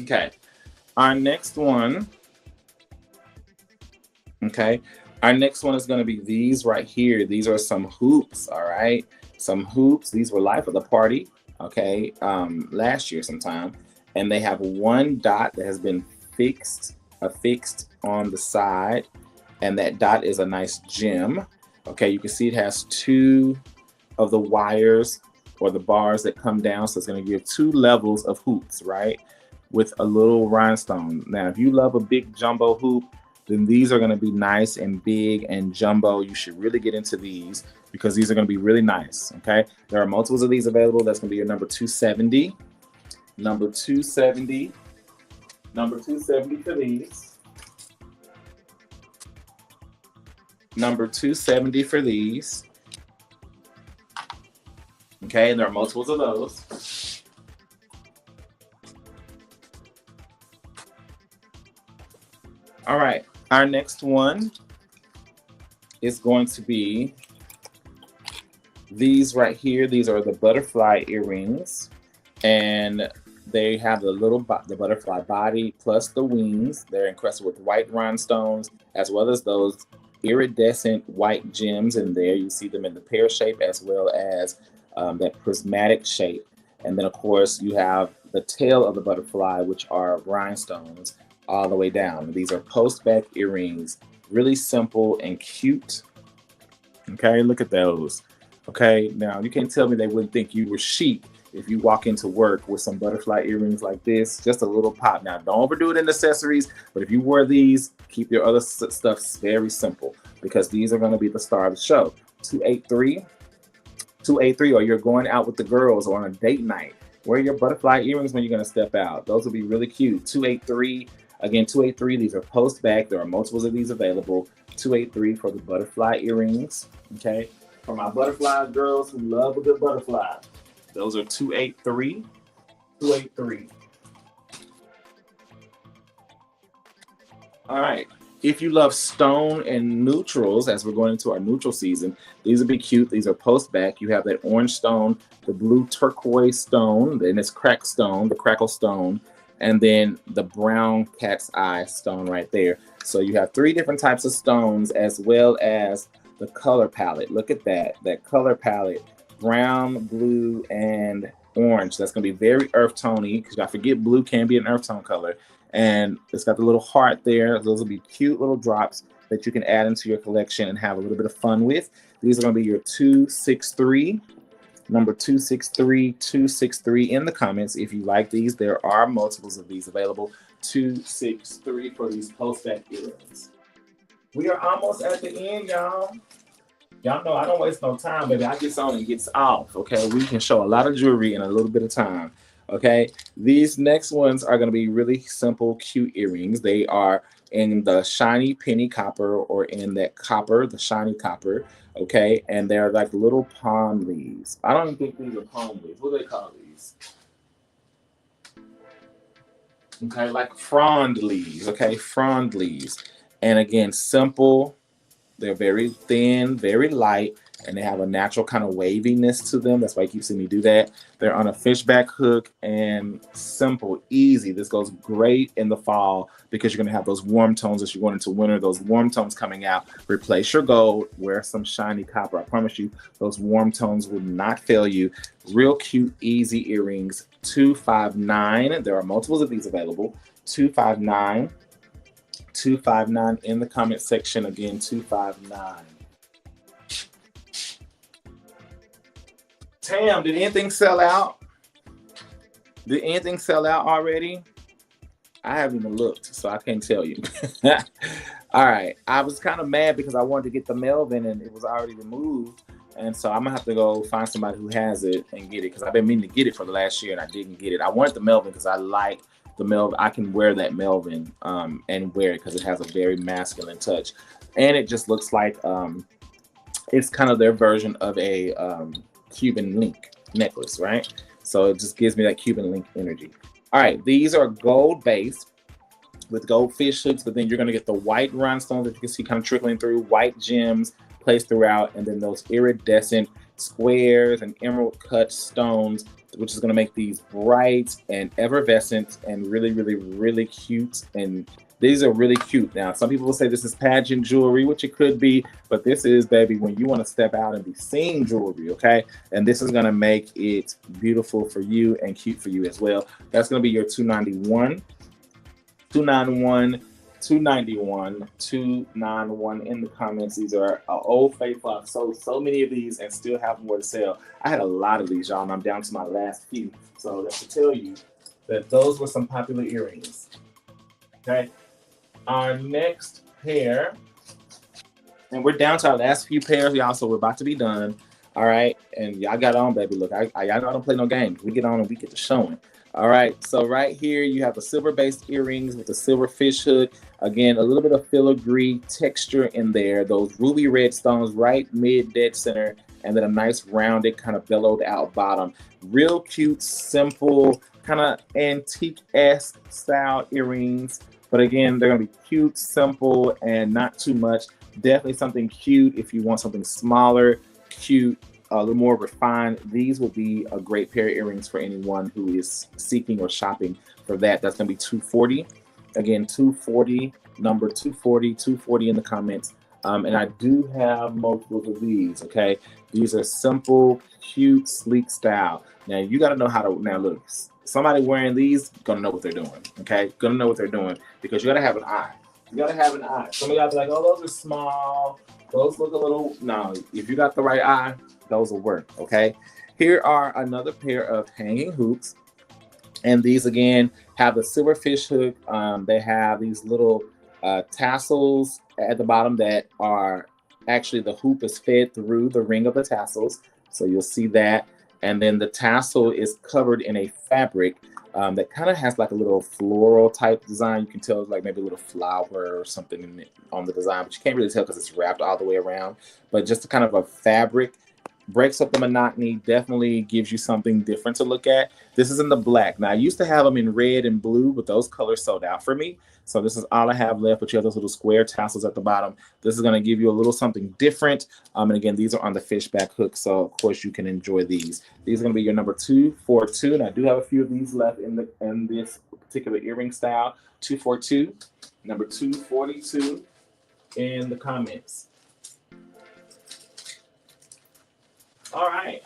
B: Okay, our next one. Okay, our next one is going to be these right here. These are some hoops. All right, some hoops. These were life of the party. Okay, last year sometime, and they have one dot that has been affixed on the side, and that dot is a nice gem. Okay, you can see it has two of the wires or the bars that come down, so it's going to give two levels of hoops, right? With a little rhinestone. Now, if you love a big jumbo hoop, then these are going to be nice and big and jumbo. You should really get into these because these are going to be really nice. Okay, there are multiples of these available. That's going to be your number 270. Number 270. Number 270 for these. Number 270 for these. Okay, and there are multiples of those. All right, our next one is going to be these right here. These are the butterfly earrings, and they have the butterfly body plus the wings. They're encrusted with white rhinestones as well as those iridescent white gems in there. You see them in the pear shape as well as that prismatic shape. And then of course you have the tail of the butterfly, which are rhinestones all the way down. These are post back earrings, really simple and cute. Okay, look at those. Okay, now you can't tell me they wouldn't think you were chic if you walk into work with some butterfly earrings like this, just a little pop. Now, don't overdo it in accessories, but if you wear these, keep your other stuff very simple because these are going to be the star of the show. 283, 283, or you're going out with the girls or on a date night. Wear your butterfly earrings when you're going to step out. Those will be really cute. 283. Again, 283, these are post back. There are multiples of these available. 283 for the butterfly earrings. Okay, for my butterfly girls who love a good butterfly. Those are 283. 283. All right. If you love stone and neutrals, as we're going into our neutral season, these will be cute. These are post back. You have that orange stone, the blue turquoise stone, then it's crack stone, the crackle stone, and then the brown cat's eye stone right there. So you have three different types of stones as well as the color palette. Look at that color palette, brown, blue, and orange. That's gonna be very earth tony because I forget blue can be an earth tone color. And it's got the little heart there. Those will be cute little drops. that you can add into your collection and have a little bit of fun with. These are going to be your 263. Number 263, 263 in the comments. If you like these, there are multiples of these available. 263 for these post-back earrings. We are almost at the end, y'all. Y'all know I don't waste no time, baby. I gets on and gets off, okay? We can show a lot of jewelry in a little bit of time, okay? These next ones are going to be really simple, cute earrings. They are in the shiny penny copper or in that copper, the shiny copper, okay? And they're like little palm leaves. I don't even think these are palm leaves. What do they call these? Okay, like frond leaves, okay? Frond leaves. And again, simple. They're very thin, very light, and they have a natural kind of waviness to them. That's why you keep seeing me do that. They're on a fishback hook and simple, easy. This goes great in the fall because you're going to have those warm tones as you go into winter. Those warm tones coming out. Replace your gold. Wear some shiny copper. I promise you, those warm tones will not fail you. Real cute, easy earrings. 259. There are multiples of these available. 259. 259 in the comment section. Again, 259. Tam, did anything sell out? Did anything sell out already? I haven't even looked, so I can't tell you. All right. I was kind of mad because I wanted to get the Melvin and it was already removed. And so I'm going to have to go find somebody who has it and get it because I've been meaning to get it for the last year and I didn't get it. I wanted the Melvin because I like the Melvin. I can wear that Melvin and wear it because it has a very masculine touch. And it just looks like it's kind of their version of a Cuban link necklace, right? So it just gives me that Cuban link energy. All right, these are gold based with gold fish hooks, but then you're going to get the white rhinestones that you can see kind of trickling through, white gems placed throughout, and then those iridescent squares and emerald cut stones, which is going to make these bright and effervescent and really, really, really cute. And these are really cute. Now, some people will say this is pageant jewelry, which it could be, but this is, baby, when you want to step out and be seen jewelry, okay? And this is going to make it beautiful for you and cute for you as well. That's going to be your 291, 291, 291, 291 in the comments. These are old faithful. I've sold so many of these and still have more to sell. I had a lot of these, y'all, and I'm down to my last few. So that's to tell you that those were some popular earrings. Okay. Our next pair, and we're down to our last few pairs, y'all, so we're about to be done. All right. And y'all got on, baby. Look, y'all don't play no games. We get on and we get to showing. All right, so right here you have the silver-based earrings with the silver fish hook. Again, a little bit of filigree texture in there. Those ruby red stones right mid dead center, and then a nice rounded kind of bellowed out bottom. Real cute, simple, kind of antique-esque style earrings. But again, they're gonna be cute, simple, and not too much. Definitely something cute if you want something smaller, cute, a little more refined. These will be a great pair of earrings for anyone who is seeking or shopping for that. That's going to be 240. Again, 240, number 240, 240 in the comments. And I do have multiples of these, okay? These are simple, cute, sleek style. Now, you got to know how to, now look, somebody wearing these going to know what they're doing, okay? Going to know what they're doing because you got to have an eye. You got to have an eye. Some of y'all be like, oh, those are small. Those look a little, no, if you got the right eye, those will work, okay? Here are another pair of hanging hoops. And these, again, have the silver fish hook. They have these little tassels at the bottom that are actually the hoop is fed through the ring of the tassels. So you'll see that. And then the tassel is covered in a fabric that kind of has like a little floral type design. You can tell it's like maybe a little flower or something in it, on the design, but you can't really tell because it's wrapped all the way around. But just a kind of a fabric. Breaks up the monotony, definitely gives you something different to look at. This is in the black. Now, I used to have them in red and blue, but those colors sold out for me. So this is all I have left, but you have those little square tassels at the bottom. This is going to give you a little something different. And again, these are on the fishback hook, so of course you can enjoy these. These are going to be your number 242, and I do have a few of these left in this particular earring style. 242, number 242 in the comments. All right,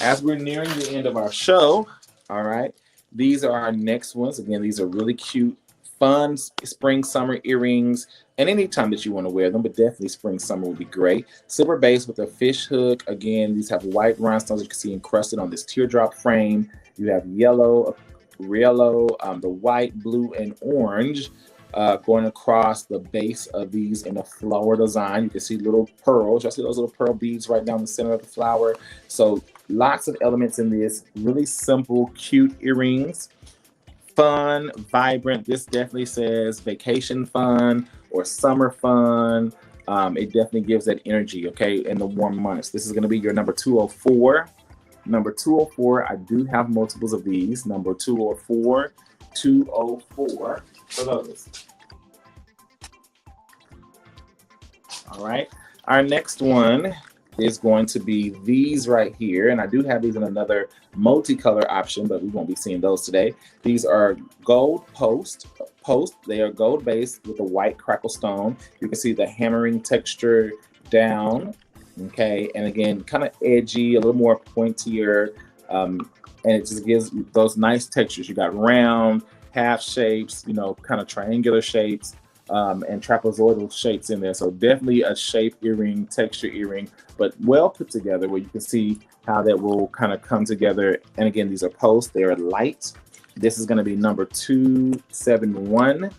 B: as we're nearing the end of our show, all right, these are our next ones. Again, these are really cute, fun spring, summer earrings, and anytime that you want to wear them, but definitely spring, summer would be great. Silver base with a fish hook. Again, these have white rhinestones you can see encrusted on this teardrop frame. You have yellow, the white, blue, and orange going across the base of these in a flower design. You can see little pearls. Y'all see those little pearl beads right down the center of the flower. So lots of elements in this. Really simple, cute earrings. Fun, vibrant. This definitely says vacation fun or summer fun. It definitely gives that energy, okay, in the warm months. This is going to be your number 204. Number 204, I do have multiples of these. Number 204, 204 for those. All right. Our next one is going to be these right here. And I do have these in another multicolor option, but we won't be seeing those today. These are gold post. They are gold based with a white crackle stone. You can see the hammering texture down. Okay, and again, kind of edgy, a little more pointier, and it just gives those nice textures. You got round, half shapes, you know, kind of triangular shapes, and trapezoidal shapes in there. So definitely a shape earring, texture earring, but well put together where you can see how that will kind of come together. And again, these are posts, they are light. This is going to be number 271.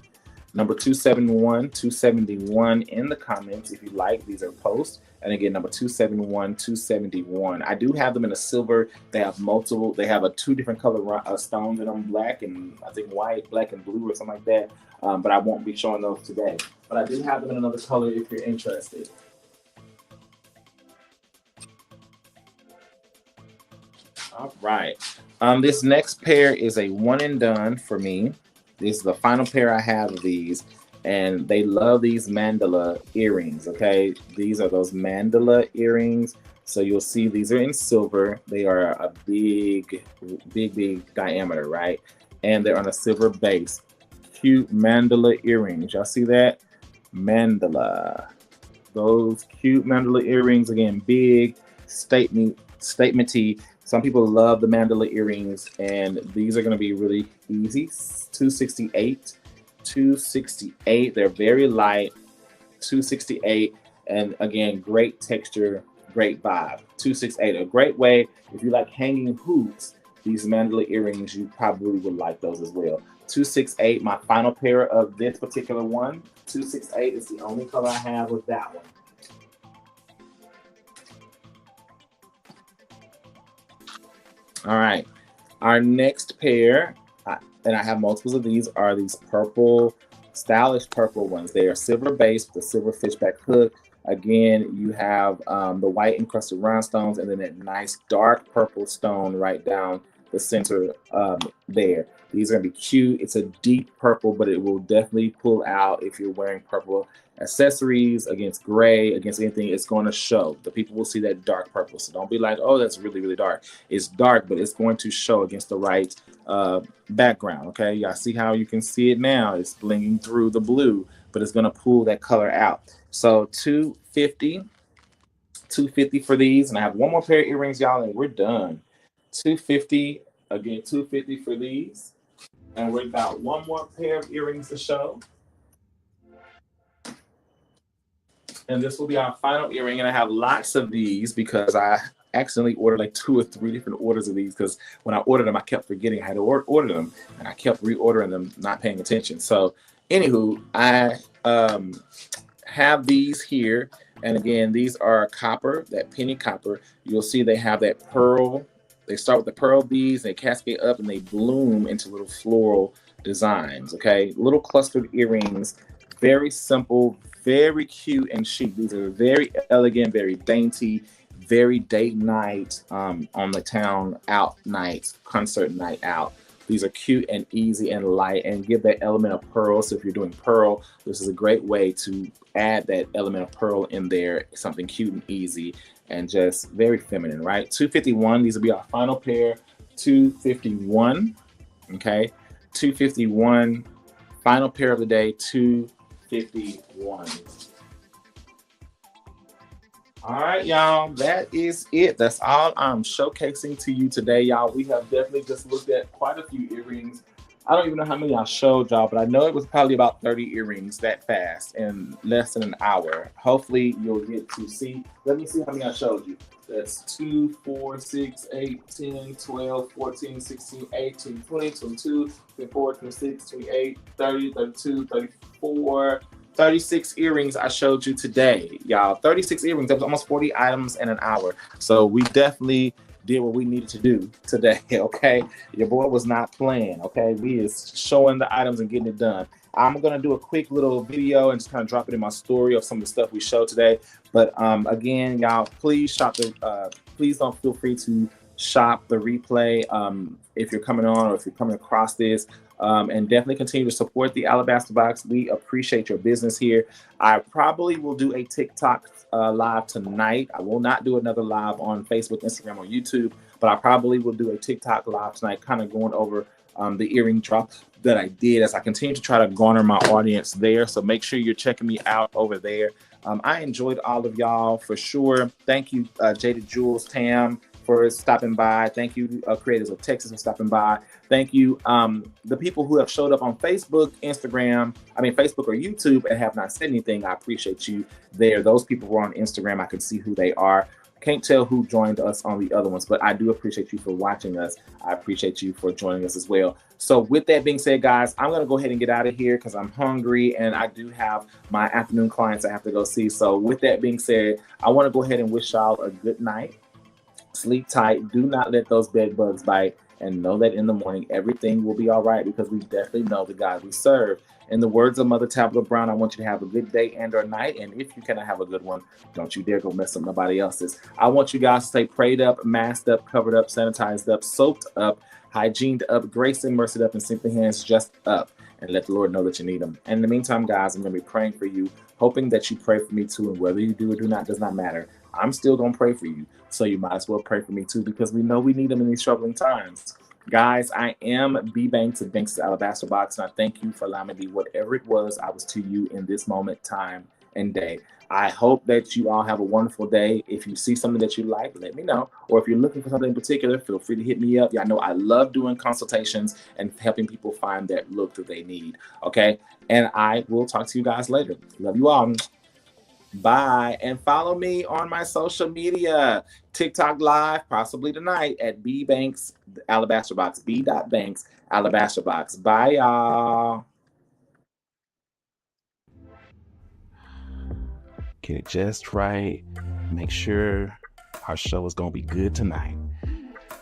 B: Number 271, 271 in the comments if you like. These are posts. And again, number 271, 271. I do have them in a silver. They have multiple. They have two different color stones in them, black and I think white, black and blue or something like that. But I won't be showing those today. But I do have them in another color if you're interested. All right. This next pair is a one and done for me. This is the final pair I have of these, and they love these mandala earrings, okay? These are those mandala earrings. So you'll see these are in silver. They are a big diameter, right? And they're on a silver base. Cute mandala earrings. Y'all see that? Mandala. Those cute mandala earrings, again, big, statementy. Some people love the mandala earrings, and these are going to be really easy. 268, 268. They're very light. 268, and again, great texture, great vibe. 268, a great way if you like hanging hoops. These mandala earrings, you probably would like those as well. 268, my final pair of this particular one. 268 is the only color I have with that one. All right, our next pair, and I have multiples of these, are these purple, stylish purple ones. They are silver based with a silver fishback hook. Again, you have the white encrusted rhinestones and then that nice dark purple stone right down the center there. These are gonna be cute. It's a deep purple, but it will definitely pull out if you're wearing purple accessories against gray, against anything. It's going to show. The people will see that dark purple. So don't be like, oh, that's really, really dark. It's dark, but it's going to show against the right background, okay? Y'all see how you can see it now? It's blinging through the blue, but it's going to pull that color out. So 250 for these. And I have one more pair of earrings, y'all, and we're done. 250, again, 250 for these. And we've got one more pair of earrings to show. And this will be our final earring. And I have lots of these because I accidentally ordered like 2 or 3 different orders of these, because when I ordered them, I kept forgetting I had to order them, and I kept reordering them, not paying attention. So anywho, I have these here. And again, these are copper, that penny copper. You'll see they have that pearl. They start with the pearl beads, they cascade up, and they bloom into little floral designs, okay? Little clustered earrings, very simple, very cute and chic. These are very elegant, very dainty, very date night, on the town out night, concert night out. These are cute and easy and light and give that element of pearl. So if you're doing pearl, this is a great way to add that element of pearl in there, something cute and easy and just very feminine, right? 251, these will be our final pair. 251, okay? 251, final pair of the day, 251. All right, y'all, that is it. That's all I'm showcasing to you today, y'all. We have definitely just looked at quite a few earrings. I don't even know how many I showed y'all, but I know it was probably about 30 earrings that fast in less than an hour. Hopefully you'll get to see. Let me see how many I showed you. That's 2, 4, 6, 8, 10, 12, 14, 16, 18, 20, 22, 24, 26, 28, 30, 32, 34, 36 earrings I showed you today, y'all. 36 earrings. That was almost 40 items in an hour. So we definitely did what we needed to do today, okay? Your boy was not playing, okay? We is showing the items and getting it done. I'm gonna do a quick little video and just kind of drop it in my story of some of the stuff we showed today. But again, y'all, please shop the. Please don't feel free to shop the replay if you're coming on or if you're coming across this. And definitely continue to support the Alabaster Box. We appreciate your business here. I probably will do a TikTok live tonight. I will not do another live on Facebook, Instagram, or YouTube, but I probably will do a TikTok live tonight, kind of going over the earring drop that I did as I continue to try to garner my audience there. So make sure you're checking me out over there. I enjoyed all of y'all for sure. Thank you, Jaded Jules, Tam, for stopping by. Thank you, Creators of Texas, for stopping by. Thank you, the people who have showed up on Facebook, Facebook or YouTube and have not said anything. I appreciate you there. Those people who are on Instagram, I can see who they are. Can't tell who joined us on the other ones, but I do appreciate you for watching us. I appreciate you for joining us as well. So with that being said, guys, I'm going to go ahead and get out of here because I'm hungry and I do have my afternoon clients I have to go see. So with that being said, I want to go ahead and wish y'all a good night. Sleep tight. Do not let those bed bugs bite, and know that in the morning everything will be all right, because we definitely know the God we serve. In the words of Mother Tabitha Brown, I want you to have a good day and or night, and if you cannot have a good one, don't you dare go mess up nobody else's. I want you guys to stay prayed up, masked up, covered up, sanitized up, soaked up, hygiened up, grace and mercy up, and simply hands just up, and let the Lord know that you need them. And in the meantime, guys, I'm going to be praying for you, hoping that you pray for me too, and whether you do or do not does not matter. I'm still going to pray for you, so you might as well pray for me too, because we know we need them in these troubling times. Guys, I am B Banks of Banks' Alabaster Box, and I thank you for allowing me to be whatever it was I was to you in this moment, time, and day. I hope that you all have a wonderful day. If you see something that you like, let me know. Or if you're looking for something in particular, feel free to hit me up. Y'all know I love doing consultations and helping people find that look that they need, okay? And I will talk to you guys later. Love you all. Bye. And follow me on my social media. TikTok live, possibly tonight, at B Banks Alabaster Box. B.Banks Alabaster Box. Bye, y'all.
A: Get it just right. Make sure our show is going to be good tonight.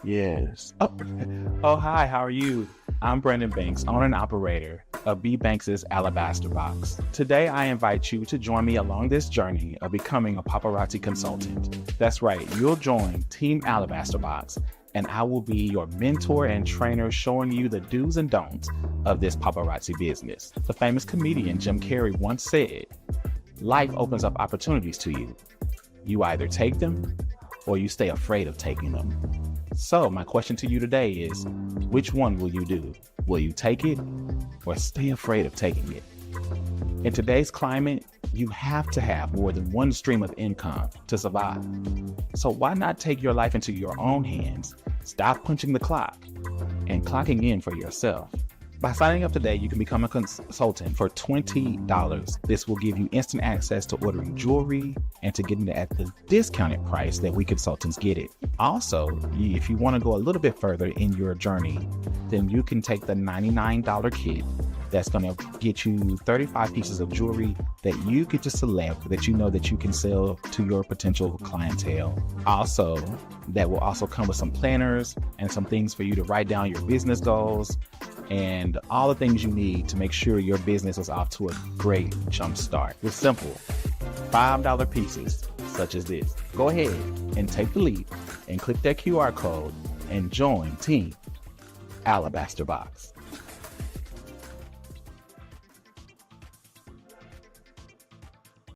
A: Yes. Oh, hi. How are you? I'm Brandon Banks, owner and operator of B Banks' Alabaster Box. Today, I invite you to join me along this journey of becoming a paparazzi consultant. That's right. You'll join Team Alabaster Box, and I will be your mentor and trainer, showing you the do's and don'ts of this paparazzi business. The famous comedian Jim Carrey once said, "Life opens up opportunities to you. You either take them or you stay afraid of taking them." So my question to you today is, which one will you do? Will you take it or stay afraid of taking it? In today's climate, you have to have more than one stream of income to survive. So why not take your life into your own hands, stop punching the clock, and clocking in for yourself? By signing up today, you can become a consultant for $20. This will give you instant access to ordering jewelry and to getting it at the discounted price that we consultants get it. Also, if you want to go a little bit further in your journey, then you can take the $99 kit. That's going to get you 35 pieces of jewelry that you get to select, that you know that you can sell to your potential clientele. Also, that will also come with some planners and some things for you to write down your business goals and all the things you need to make sure your business is off to a great jump start with simple $5 pieces such as this. Go ahead and take the leap and click that QR code and join Team Alabaster Box.